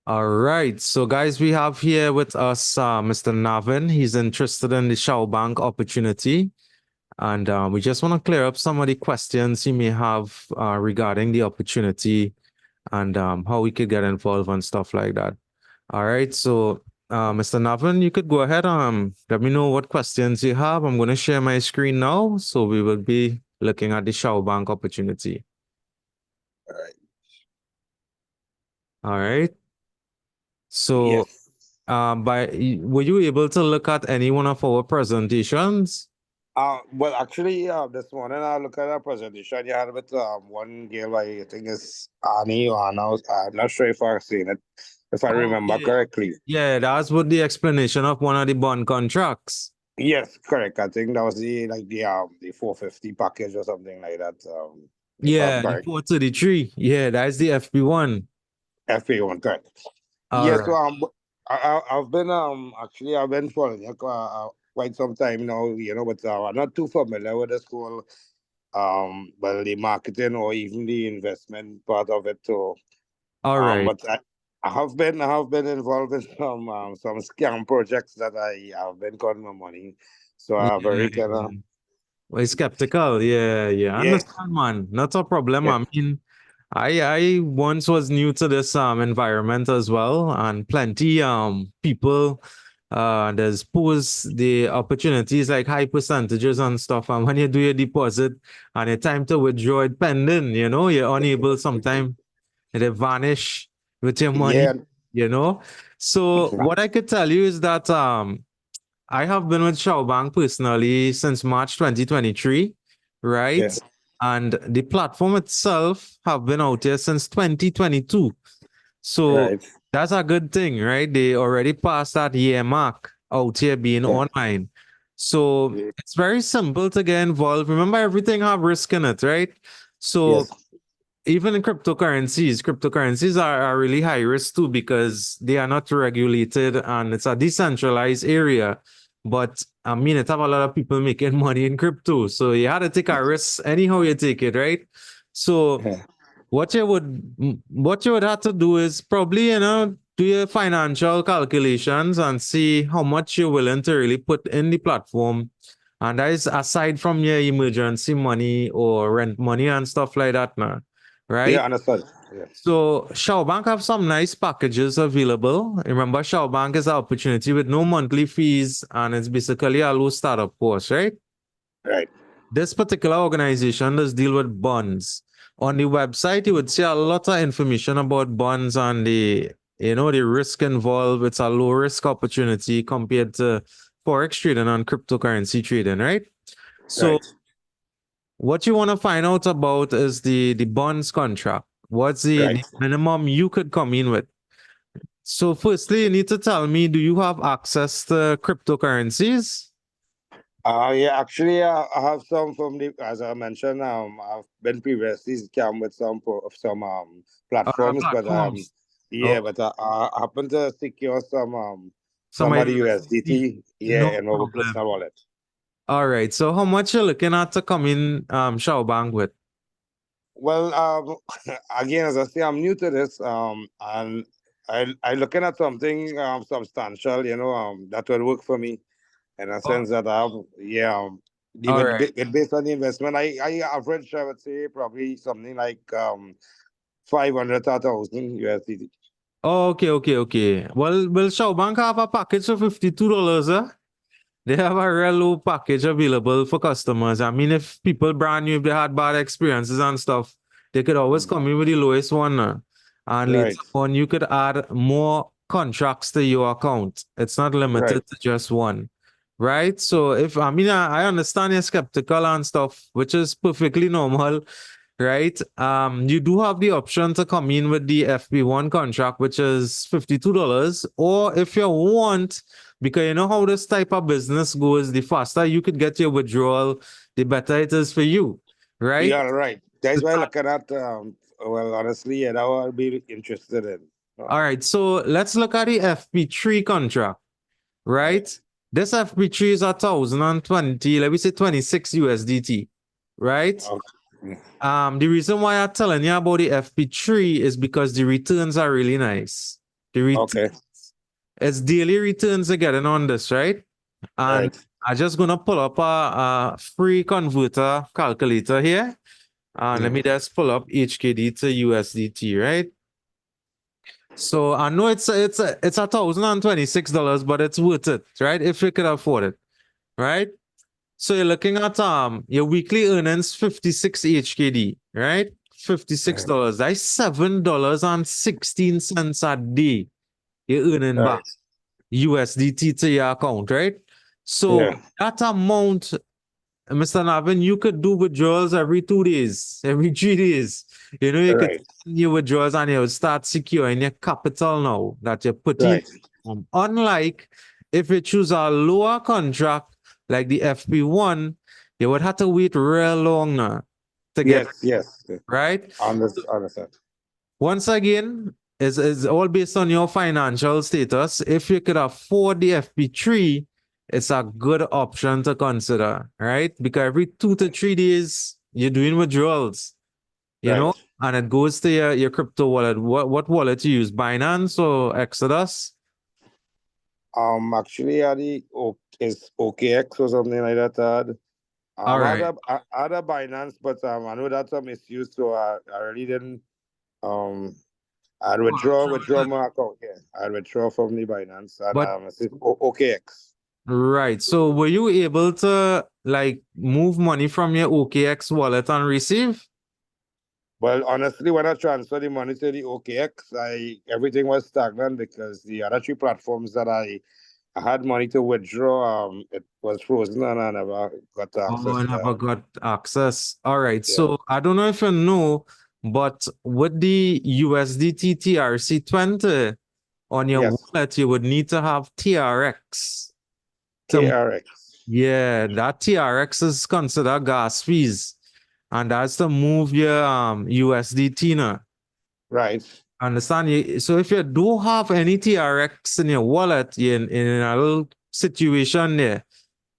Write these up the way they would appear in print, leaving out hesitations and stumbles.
All right. So, guys, we have here with us Mr. Navin. He's interested in the Shao Bank opportunity. And we just want to clear up some of the questions he may have regarding the opportunity and how we could get involved and stuff like that. All right. So, Mr. Navin, you could go ahead. Let me know what questions you have. I'm going to share my screen now. So, we will be looking at the Shao Bank opportunity. All right. All right. So, Yes. were you able to look at any one of our presentations? Well, actually, this morning I look at a presentation you had with one girl. I think it's Annie or Anna. I'm not sure if I've seen it, if I remember Okay. correctly. Yeah, that's what the explanation of one of the bond contracts. Yes, correct. I think that was the 450 package or something like that. If I'm Yeah, the correct, 433. Yeah, that's the FP1. FA1, correct. All Yes. So right. I've been actually I've been following it quite some time now. But I'm not too familiar with this whole well, the marketing or even the investment part of it. So All right. but I have been involved in some scam projects that I have been calling my money. So Yeah. I'm very kind of Well, skeptical. Yeah, yeah. yes, Understand, man. Not a problem. yes, I mean, I once was new to this environment as well, and plenty people there's posed the opportunities like high percentages and stuff. And when you do your deposit and it's time to withdraw it pending, you're unable sometimes they vanish with your money, yeah. you know. So what I could tell you is that I have been with Xiaobank personally since March 2023, right? Yes, And the platform itself have been out here since 2022. So right. that's a good thing, right? They already passed that year mark out here being Yeah, online. So yeah, it's very simple to get involved. Remember, everything have risk in it, right? So yes, even in cryptocurrencies are really high risk too because they are not regulated and it's a decentralized area. But I mean, it have a lot of people making money in crypto. So you had to take a risk anyhow you take it, right? So yeah, what you would have to do is probably, do your financial calculations and see how much you're willing to really put in the platform. And that is aside from your emergency money or rent money and stuff like that now, yeah. right? Understood. Yeah, So Xiaobank have some nice packages available. Remember, Xiaobank is an opportunity with no monthly fees and it's basically a low startup cost, right? right, This particular organization does deal with bonds. On the website, you would see a lot of information about bonds and the risk involved. It's a low risk opportunity compared to forex trading and cryptocurrency trading, right? So right, what you want to find out about is the bonds contract. What's the right. minimum you could come in with? So firstly, you need to tell me, do you have access to cryptocurrencies? Yeah, actually, I have some from the, as I mentioned, I've been previously scammed with some platforms, but Platforms. yeah, Oh, but I happen to secure some some of the USDT. USDT, No yeah, in our problem. personal wallet. All right. So how much you looking at to come in Xiaobang with? Well, again, as I say, I'm new to this, and I looking at something substantial, that will work for me in a Oh, sense that I have, yeah, all right. based on the investment, I average, I would say, probably something like 500 to 1,000 USDT. Oh, okay. Well, Xiaobank have a package for $52. They have a real low package available for customers. I mean, if people brand new, if they had bad experiences and stuff, they could always come in with the lowest one. And later Right, on, you could add more contracts to your account. It's not right, limited to just one. Right. So if I mean I understand you're skeptical and stuff, which is perfectly normal, right? You do have the option to come in with the FP1 contract, which is $52. Or if you want, because you know how this type of business goes, the faster you could get your withdrawal, the better it is for you, right? yeah, right. That's why looking at, well, honestly, yeah, that I'll be interested in. All right, so let's look at the FP3 contract, Right. right? This FP3 is 1,020, let me say 26 USDT, right? Okay. The reason why I'm telling you about the FP3 is because the returns are really nice. The returns, Okay. it's daily returns are getting on this, right? And Right. I'm just gonna pull up a free converter calculator here. And let me just pull up HKD to USDT, right? So I know it's $1,026, but it's worth it, right? If you could afford it, right? So you're looking at your weekly earnings 56 HKD, right? $56. That's $7.16 a day you're earning back Right. USDT to your account, right? So Yeah. that amount, Mr. Navin, you could do withdrawals every 2 days, every 3 days. You know, you could Right. send your withdrawals and you would start securing your capital now that you're putting. Right. Unlike if you choose a lower contract like the FP1, you would have to wait real long now to get Yes. Yes. right. Understand. Once again, is all based on your financial status. If you could afford the FP3, it's a good option to consider, right? Because every 2 to 3 days, you're doing withdrawals, you know, Right. and it goes to your crypto wallet. What wallet you use? Binance or Exodus? Actually, is OKX or something like that. All right. Other Binance, but I know that's a misuse, so I really didn't. I'd withdraw my account. Yeah, I'd withdraw from the Binance and But it's OKX. right. So were you able to like move money from your OKX wallet and receive? Well, honestly, when I transferred the money to the OKX, everything was stagnant because the other three platforms that I had money to withdraw, it was frozen and I never got Oh, access I to never that. got access. All right. Yeah. So I don't know if you know, but with the USDT TRC20 on your Yes. wallet, you would need to have TRX. KRX. Yeah, that TRX is considered gas fees. And that's to move your USDT now. Right. Understand you? So if you do have any TRX in your wallet, you're in a little situation there,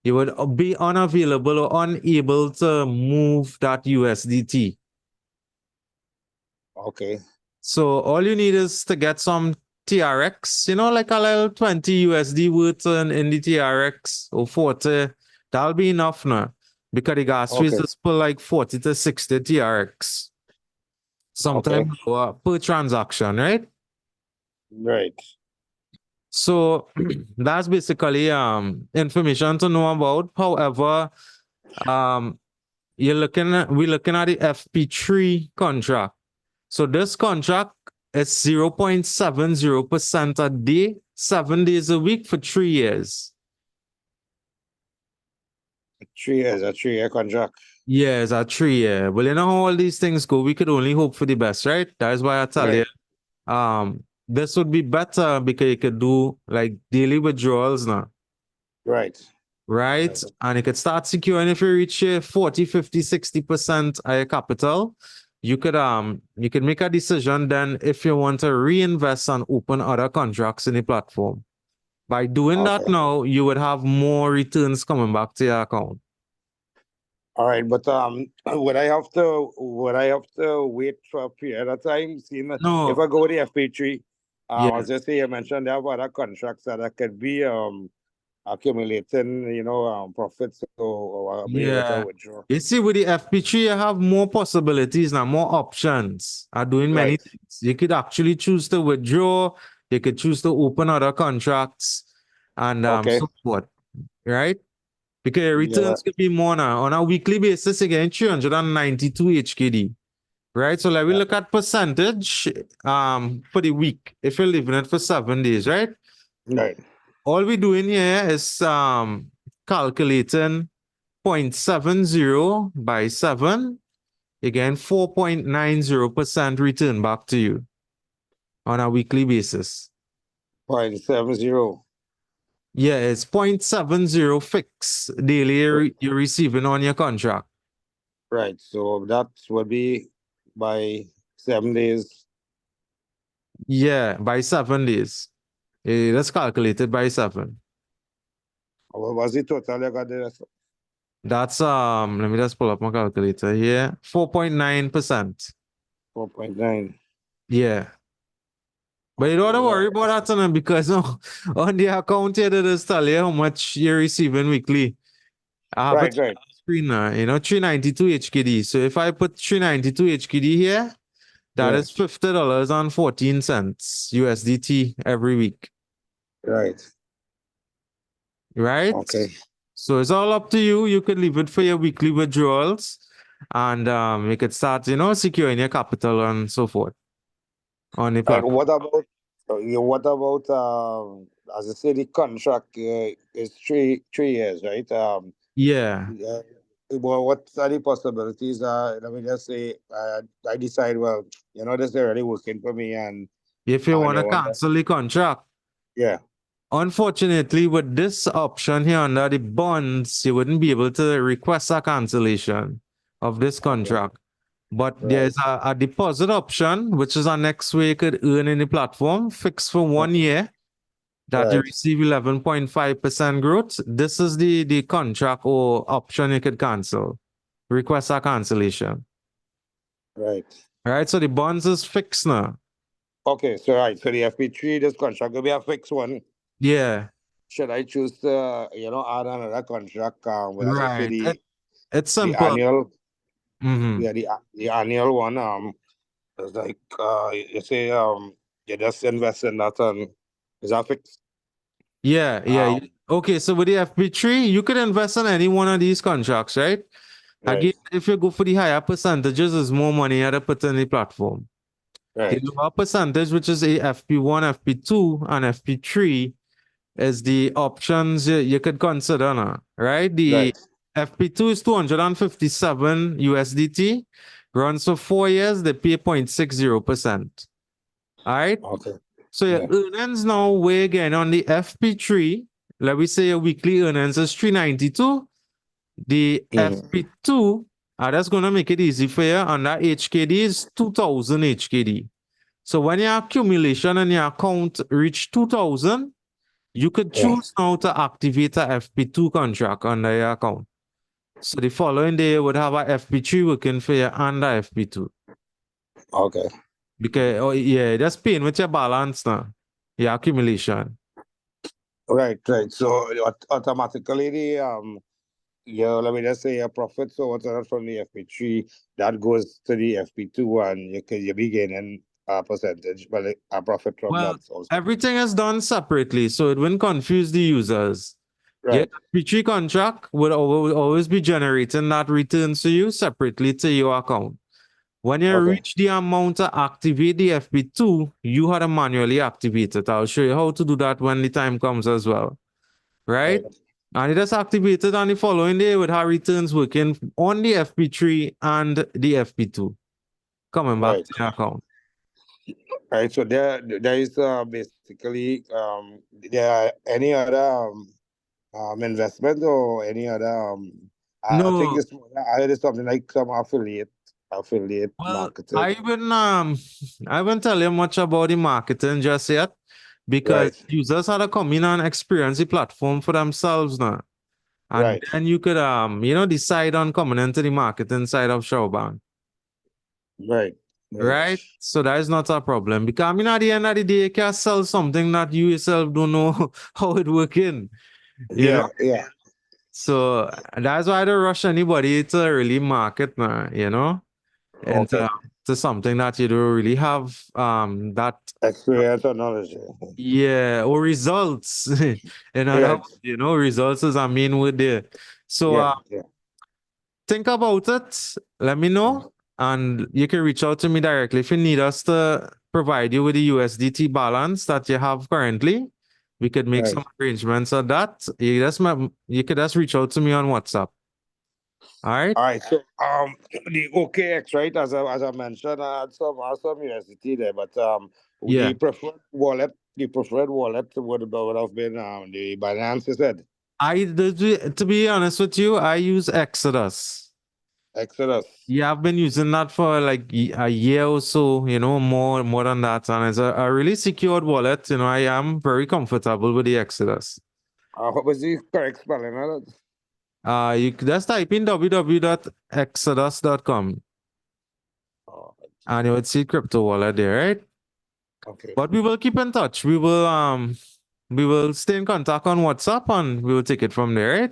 you would be unavailable or unable to move that USDT. Okay. So all you need is to get some TRX, like a little 20 USD worth in the TRX or 40. That'll be enough now. Because the gas fees Okay. is for like 40 to 60 TRX. Okay. Sometimes per transaction, right? Right. So that's basically information to know about. However, um we're looking at the FP3 contract. So this contract is 0.70% a day, 7 days a week for 3 years. A 3 year contract. Yeah, it's a 3 year. Well, you know how all these things go. We could only hope for the best, right? That's why I tell you, Right. this would be better because you could do like daily withdrawals now. Right. Right? And you could start securing if you reach 40, 50, 60% of your capital. You could make a decision then if you want to reinvest and open other contracts in the platform. By doing that Okay. now, you would have more returns coming back to your account. All right, but would I have to wait for a period of time? Seeing if No, I go with the FP3, I yeah. was just say you mentioned there were other contracts that could be accumulating, profits or be able to Yeah. withdraw. You see, with the FP3, you have more possibilities now, more options are doing many Right. things. You could actually choose to withdraw, you could choose to open other contracts and Okay. so forth, right? Because your Yeah. returns could be more now. On a weekly basis, you're getting 392 HKD, right? So let me Yeah. look at percentage for the week if you're living it for 7 days, right? Right. All we're doing here is calculating 0.70 by 7, again 4.90% return back to you on a weekly basis. 0.70. Yeah, it's 0.70 fix daily you're receiving on your contract. Right. So that would be by 7 days. Yeah, by 7 days. Let's calculate it by 7. What was the total you got there? That's let me just pull up my calculator here. 4.9%. 4.9. Yeah. But you don't have to Yeah. worry about that, because on the account here, they just tell you how much you're receiving weekly. I have Right, right. screen now, 392 HKD. So if I put 392 HKD here, that Yeah. is $50.14 USDT every week, Right. right? Okay. So it's all up to you. You could leave it for your weekly withdrawals, and you could start, securing your capital and so forth on the And platform. what about as I say, the contract is three years, right? Yeah. Yeah. Well, what are the possibilities? Let me just say, I decide, well, this is already working for me, and If you want I to want that. cancel the contract, Yeah. unfortunately, with this option here under the bonds, you wouldn't be able to request a cancellation of this contract. But Right. there's a deposit option, which is our next way you could earn in the platform, fixed for 1 year, that you Right. receive 11.5% growth. This is the contract or option you could cancel, request a cancellation. Right. All right, so the bonds is fixed now. Okay. So right. So the FP3, this contract will be a fixed one. Yeah, Should I choose to, add another contract? As I say, right. It's the simple. annual, Mhm. yeah, the annual one. It's like you say, you just invest in that, and is that fixed? Yeah, yeah. Um, Okay, so with the FP3, you could invest in any one of these contracts, right? right. Again, if you go for the higher percentages, there's more money you have to put in the platform. The Right. lower percentage, which is a FP1, FP2, and FP3, is the options you could consider now, right? The Right. FP2 is 257 USDT, runs for 4 years, they pay 0.60%. All right. Okay. So your Yeah. earnings now weigh again on the FP3. Let me say your weekly earnings is 392. The Mhm. FP2, that's gonna make it easy for you. And that HKD is 2000 HKD. So when your accumulation in your account reach 2000, you could Yeah. choose now to activate a FP2 contract under your account. So the following day you would have a FP3 working for you and a FP2. Okay. Because yeah, that's paying with your balance now, your accumulation. Right. Right. So automatically let me just say, your profit, so what's that from the FP3 that goes to the FP2, and you be gaining a percentage, well, a profit from Well, that also. everything is done separately, so it wouldn't confuse the users. Your Right. FP3 contract would always be generating that return to you separately to your account. When you Okay. reach the amount to activate the FP2, you had to manually activate it. I'll show you how to do that when the time comes as well. Right? Right. And it is activated on the following day with our returns working on the FP3 and the FP2 coming back Right. to your account. Right. So there is basically there are any other investment or any other I think No, it's I heard it's something like some affiliate well, marketing. I won't tell you much about the marketing just yet because Right. users had to come in and experience the platform for themselves now. And Right. then you could decide on coming into the marketing side of Showbank. Right. Right. Right? So that is not a problem. Because at the end of the day, you can sell something that you yourself don't know how it working. You know? Yeah. Yeah. So that's why I don't rush anybody to really market now, Okay. into something that you don't really have that Experience or knowledge. yeah or results. In other Right. words, results is I mean with there. So Yeah. Yeah. think about it. Let me know. And you can reach out to me directly if you need us to provide you with the USDT balance that you have currently. We could make Right. some arrangements of that. You could just reach out to me on WhatsApp. All right. All right. So the OKX, right? As I mentioned, I had some USDT there, but Yeah. the preferred wallet would have been the Binance, you said. To be honest with you, I use Exodus. Exodus. Yeah, I've been using that for like a year or so, more than that. And it's a really secured wallet. I am very comfortable with the Exodus. What was the correct spelling of it? You could just type in www.exodus.com Oh, and you would see crypto wallet there, right? Okay. But we will keep in touch. We will stay in contact on WhatsApp and we will take it from there, right?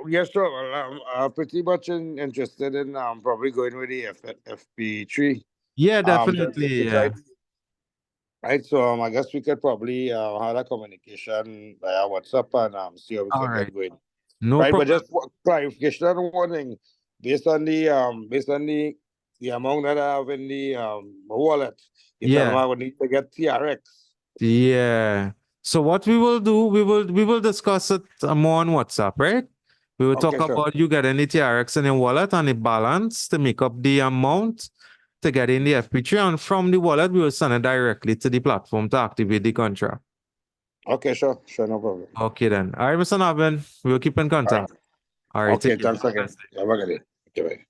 Yes, sure. Well, I'm pretty much interested in probably going with the FP3. Yeah, Just definitely. to try. Yeah. Right. So I guess we could probably have a communication via WhatsApp and see how we All can right. get going. No Right. But problem. just clarification on one thing, based on the amount that I have in the wallet, you tell me Yeah. I would need to get TRX. Yeah. So what we will do, we will discuss it more on WhatsApp, right? We will talk Okay, sure. about you getting the TRX in your wallet and the balance to make up the amount to get in the FP3. And from the wallet, we will send it directly to the platform to activate the contract. Okay, sure. Sure, no problem. Okay then. All right, Mr. Navin, we will keep in All right. contact. All right, Okay, take care. thanks again. Have a good day. Okay, bye.